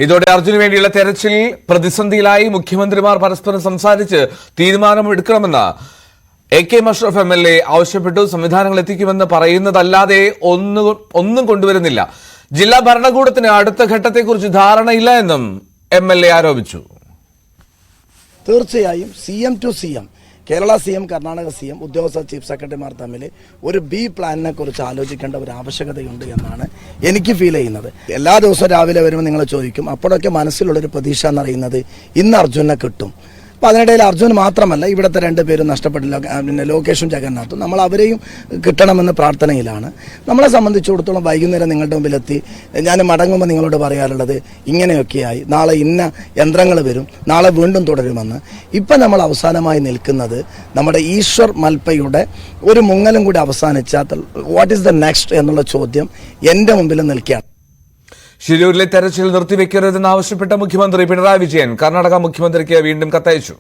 ഇതോടെ അർജുന് വേണ്ടിയുള്ള തെരച്ചിൽ പ്രതിസന്ധിയിലായി. മുഖ്യമന്ത്രിമാർ പരസ്പരം സംസാരിച്ച് തീരുമാനമെടുക്കണമെന്ന് AK മഷ്റഫ് MLA ആവശ്യപ്പെട്ടു. സംവിധാനങ്ങൾ എത്തിക്കുമെന്ന് പറയുന്നതല്ലാതെ ഒന്നും കൊണ്ടുവരുന്നില്ല. ജില്ലാ ഭരണകൂടത്തിന് അടുത്ത ഘട്ടത്തെക്കുറിച്ച് ധാരണയില്ല എന്നും MLA ആരോപിച്ചു. തീർച്ചയായും CM to CM, Kerala CM, Karnataka CM, ഉദ്യോഗസ്ഥ ചീഫ് സെക്രട്ടറിമാർ തമ്മിൽ ഒരു B പ്ലാനിനെ കുറിച്ച് ആലോചിക്കേണ്ട ഒരു ആവശ്യകതയുണ്ട് എന്നാണ് എനിക്ക് ഫീൽ ചെയ്യുന്നത്. എല്ലാ ദിവസവും രാവിലെ വരുമ്പോൾ നിങ്ങൾ ചോദിക്കും, അപ്പോഴൊക്കെ മനസ്സിലുള്ളൊരു പ്രതീക്ഷ എന്നറിയുന്നത് ഇന്ന് അർജുനെ കിട്ടും. അപ്പോൾ അതിനിടയിൽ അർജുൻ മാത്രമല്ല, ഇവിടുത്തെ 2 പേരും നഷ്ടപ്പെട്ടില്ല, പിന്നെ ലോകേഷും ജഗന്നാഥും. നമ്മൾ അവരെയും കിട്ടണമെന്ന് പ്രാർത്ഥനയിലാണ്. നമ്മളെ സംബന്ധിച്ചിടത്തോളം വൈകുന്നേരം നിങ്ങളുടെ മുമ്പിലെത്തി ഞാൻ മടങ്ങുമ്പോൾ നിങ്ങളോട് പറയാറുള്ളത് ഇങ്ങനെയൊക്കെയായി, നാളെ ഇന്ന യന്ത്രങ്ങൾ വരും, നാളെ വീണ്ടും തുടരുമെന്ന്. ഇപ്പം നമ്മൾ അവസാനമായി നിൽക്കുന്നത് നമ്മുടെ ഈശ്വർ മൽപ്പയുടെ ഒരു മുങ്ങലും കൂടി അവസാനിച്ചാൽ വാട്ട് ഈസ് ദ നെക്സ്റ്റ് എന്നുള്ള ചോദ്യം എൻ്റെ മുമ്പിൽ നിൽക്കുകയാണ്. ശിരൂരിലെ തെരച്ചിൽ നിർത്തിവെക്കരുതെന്നാവശ്യപ്പെട്ട മുഖ്യമന്ത്രി പിണറായി വിജയൻ കർണാടക മുഖ്യമന്ത്രിക്ക് വീണ്ടും കത്തയച്ചു.